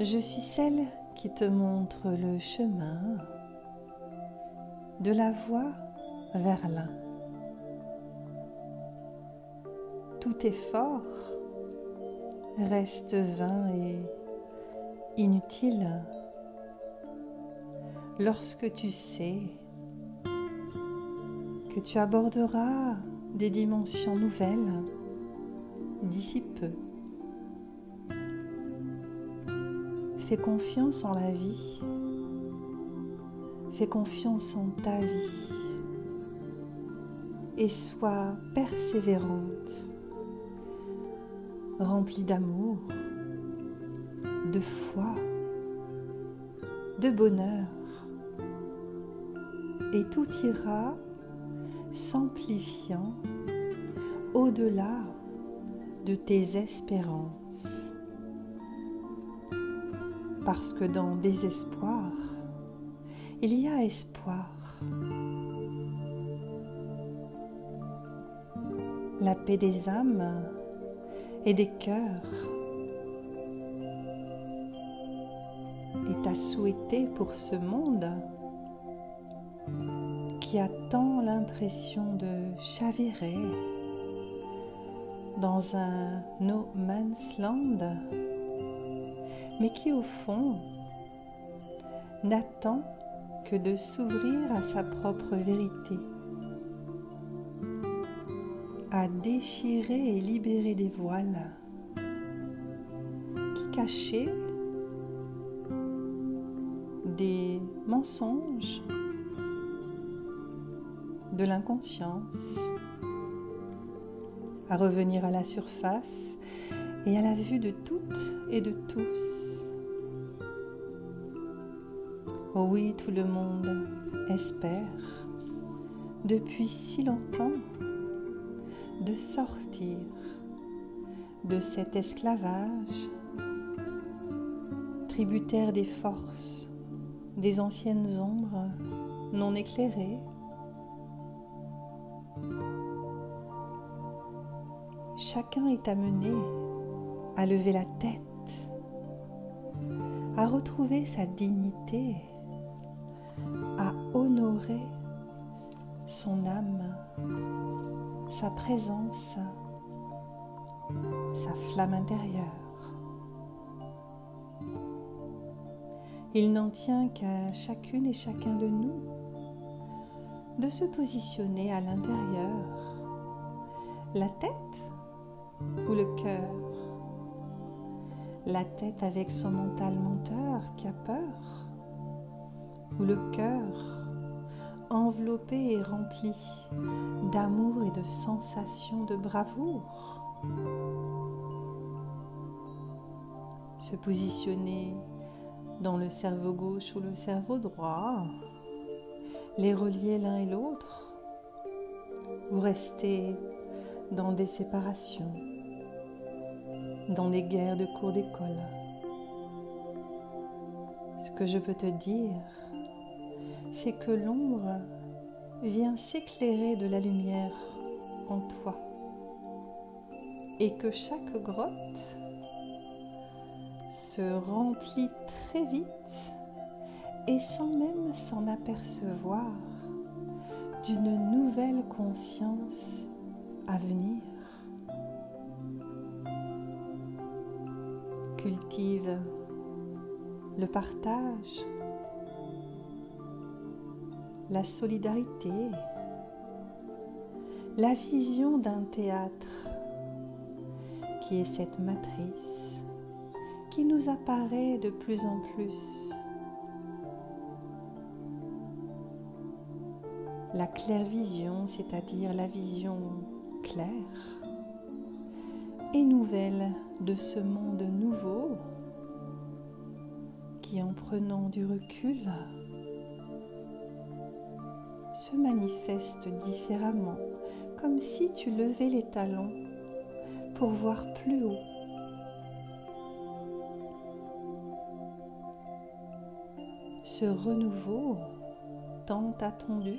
Je suis celle qui te montre le chemin de la voie vers l'un. Tout effort reste vain et inutile lorsque tu sais que tu aborderas des dimensions nouvelles d'ici peu. Fais confiance en la vie, fais confiance en ta vie et sois persévérante, remplie d'amour, de foi, de bonheur, et tout ira s'amplifiant au-delà de tes espérances. Parce que dans désespoir, il y a espoir. La paix des âmes et des cœurs est à souhaiter pour ce monde qui a tant l'impression de chavirer dans un no man's land, mais qui au fond n'attend que de s'ouvrir à sa propre vérité, à déchirer et libérer des voiles qui cachaient des mensonges, de l'inconscience, à revenir à la surface et à la vue de toutes et de tous. Oh oui, tout le monde espère, depuis si longtemps, de sortir de cet esclavage, tributaire des forces, des anciennes ombres non éclairées. Chacun est amené à lever la tête, à retrouver sa dignité, à honorer son âme, sa présence, sa flamme intérieure. Il n'en tient qu'à chacune et chacun de nous de se positionner à l'intérieur, la tête ou le cœur, la tête avec son mental menteur qui a peur, ou le cœur enveloppé et rempli d'amour et de sensations de bravoure. Se positionner dans le cerveau gauche ou le cerveau droit, les relier l'un et l'autre, ou rester dans des séparations, dans des guerres de cours d'école. Ce que je peux te dire, c'est que l'ombre vient s'éclairer de la lumière en toi et que chaque grotte se remplit très vite et sans même s'en apercevoir d'une nouvelle conscience à venir. Cultive le partage, la solidarité, la vision d'un théâtre qui est cette matrice qui nous apparaît de plus en plus. La clairvision, c'est-à-dire la vision claire et nouvelle de ce monde nouveau qui, en prenant du recul, se manifeste différemment, comme si tu levais les talons pour voir plus haut. Ce renouveau tant attendu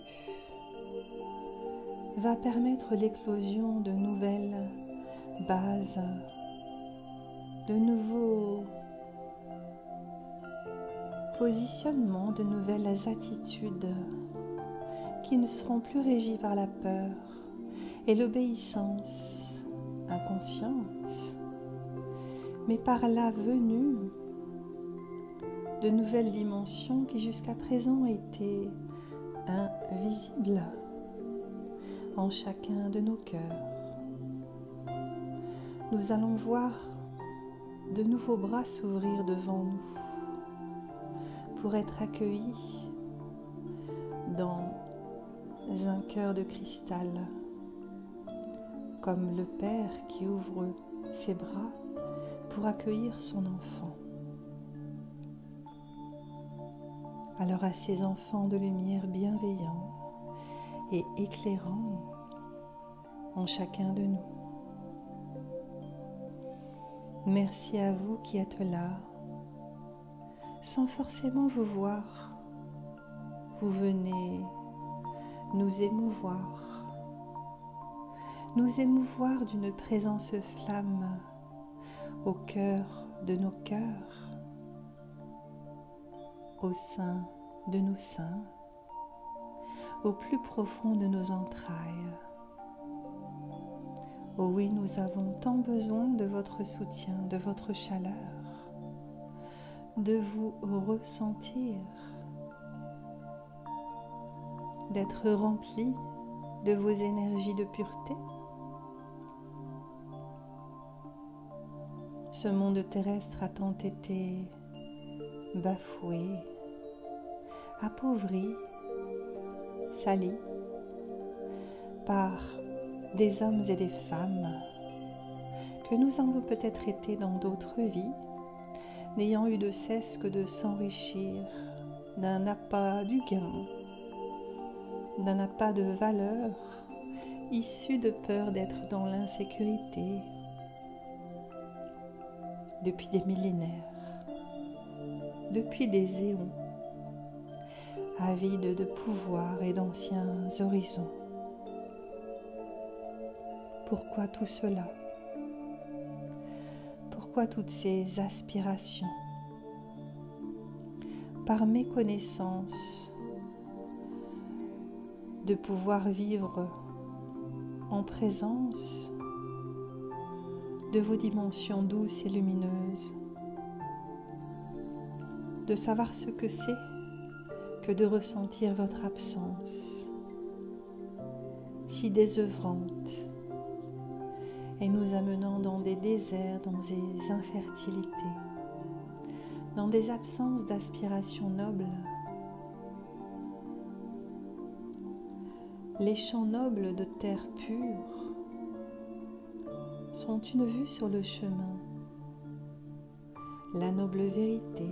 va permettre l'éclosion de nouvelles bases, de nouveaux positionnement de nouvelles attitudes qui ne seront plus régies par la peur et l'obéissance inconsciente, mais par la venue de nouvelles dimensions qui jusqu'à présent étaient invisibles en chacun de nos cœurs. Nous allons voir de nouveaux bras s'ouvrir devant nous pour être accueillis dans un cœur de cristal, comme le Père qui ouvre ses bras pour accueillir son enfant. Alors à ces enfants de lumière bienveillants et éclairants en chacun de nous. Merci à vous qui êtes là, sans forcément vous voir. Vous venez nous émouvoir d'une présence flamme au cœur de nos cœurs, au sein de nos seins, au plus profond de nos entrailles. Oh oui, nous avons tant besoin de votre soutien, de votre chaleur, de vous ressentir, d'être remplis de vos énergies de pureté. Ce monde terrestre a tant été bafoué, appauvri, sali par des hommes et des femmes que nous avons peut-être été dans d'autres vies, n'ayant eu de cesse que de s'enrichir d'un appât du gain, d'un appât de valeur issu de peur d'être dans l'insécurité depuis des millénaires, depuis des éons, avides de pouvoir et d'anciens horizons. Pourquoi tout cela? Pourquoi toutes ces aspirations? Par méconnaissance de pouvoir vivre en présence de vos dimensions douces et lumineuses, de savoir ce que c'est que de ressentir votre absence si désœuvrante et nous amenant dans des déserts, dans des infertilités, dans des absences d'aspiration noble. Les champs nobles de terre pure sont une vue sur le chemin. La noble vérité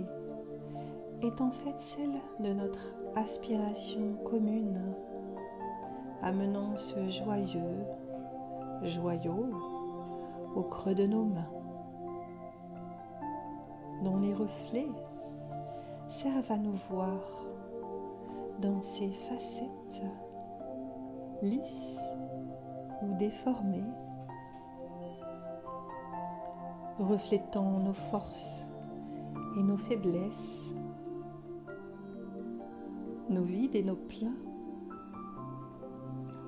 est en fait celle de notre aspiration commune, amenant ce joyau au creux de nos mains, dont les reflets servent à nous voir dans ces facettes lisses ou déformées, reflétant nos forces et nos faiblesses, nos vides et nos pleins,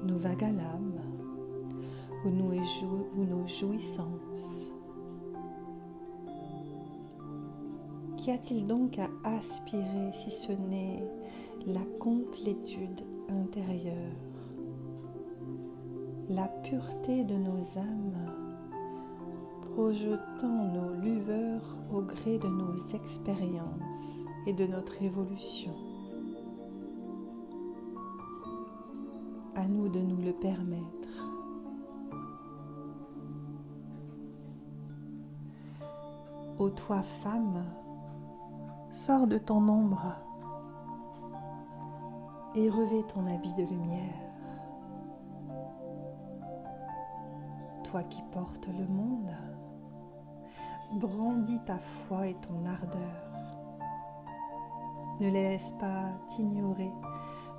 nos vagues à l'âme ou nos jouissances. Qu'y a-t-il donc à aspirer si ce n'est la complétude intérieure, la pureté de nos âmes, projetant nos lueurs au gré de nos expériences et de notre évolution? À nous de nous le permettre. Ô toi, femme, sors de ton ombre et revêt ton habit de lumière. Toi qui portes le monde, brandis ta foi et ton ardeur. Ne les laisse pas t'ignorer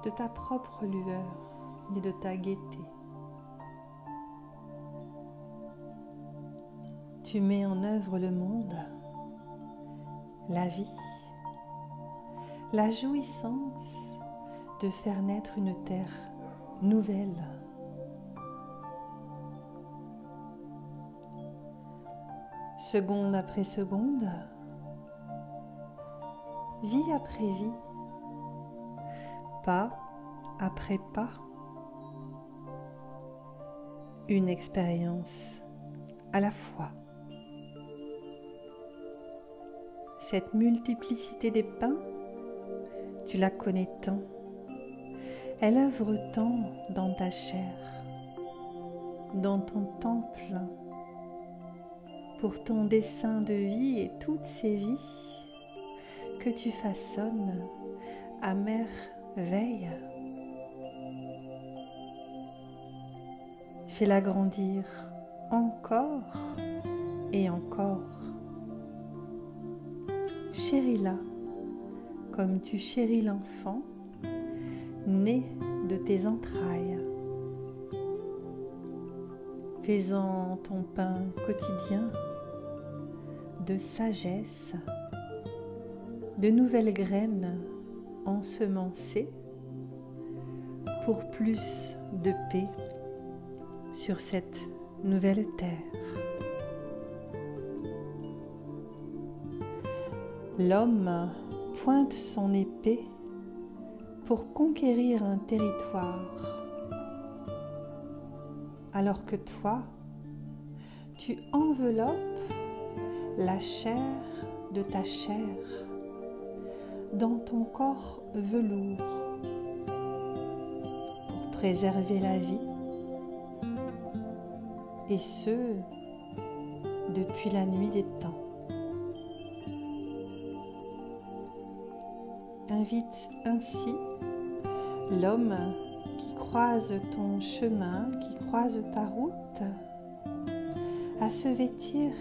de ta propre lueur ni de ta gaieté. Tu mets en œuvre le monde, la vie, la jouissance de faire naître une terre nouvelle. Seconde après seconde, vie après vie, pas après pas, une expérience à la fois. Cette multiplicité des pains, tu la connais tant, elle œuvre tant dans ta chair, dans ton temple, pour ton dessein de vie et toutes ces vies que tu façonnes à merveille. Fais-la grandir encore et encore. Chéris-la comme tu chéris l'enfant né de tes entrailles. Fais-en ton pain quotidien de sagesse, de nouvelles graines ensemencées pour plus de paix sur cette nouvelle terre. L'homme pointe son épée pour conquérir un territoire, alors que toi, tu enveloppes la chair de ta chair dans ton corps velours pour préserver la vie, et ce, depuis la nuit des temps. Invite ainsi l'homme qui croise ton chemin, qui croise ta route, à se vêtir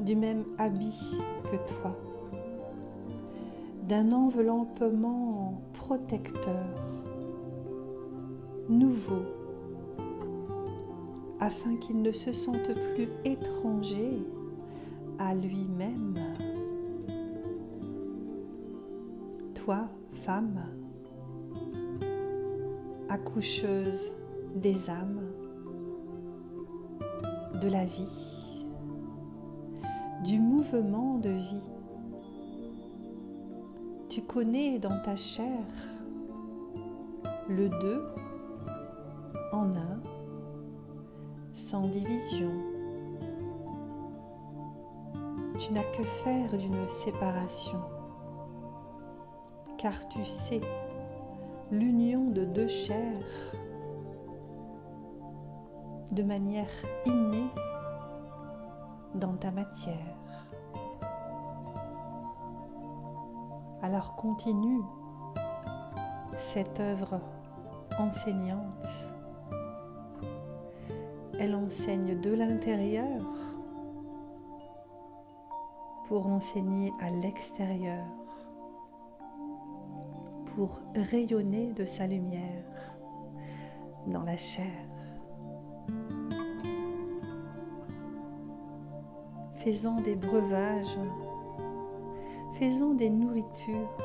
du même habit que toi, d'un enveloppement protecteur, nouveau, afin qu'il ne se sente plus étranger à lui-même. Toi, femme, accoucheuse des âmes, de la vie, du mouvement de vie, tu connais dans ta chair le deux en un, sans division. Tu n'as que faire d'une séparation, car tu sais l'union de deux chairs de manière innée dans ta matière. Alors continue cette œuvre enseignante. Elle enseigne de l'intérieur pour enseigner à l'extérieur, pour rayonner de sa lumière dans la chair. Faisons des breuvages, faisons des nourritures.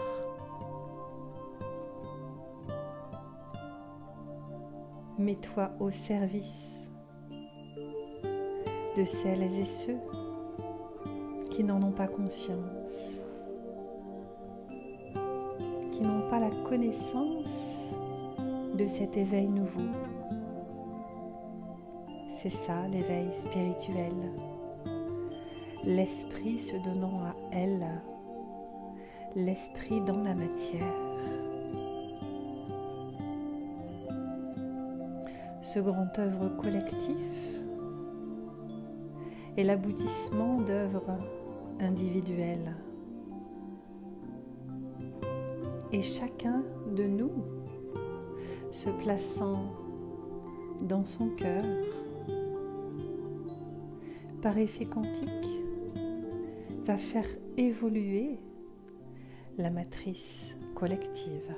Mets-toi au service de celles et ceux qui n'en ont pas conscience, qui n'ont pas la connaissance de cet éveil nouveau. C'est ça l'éveil spirituel, l'esprit se donnant à elle, l'esprit dans la matière. Ce grand œuvre collectif est l'aboutissement d'œuvres individuelles. Et chacun de nous, se plaçant dans son cœur, par effet quantique, va faire évoluer la matrice collective.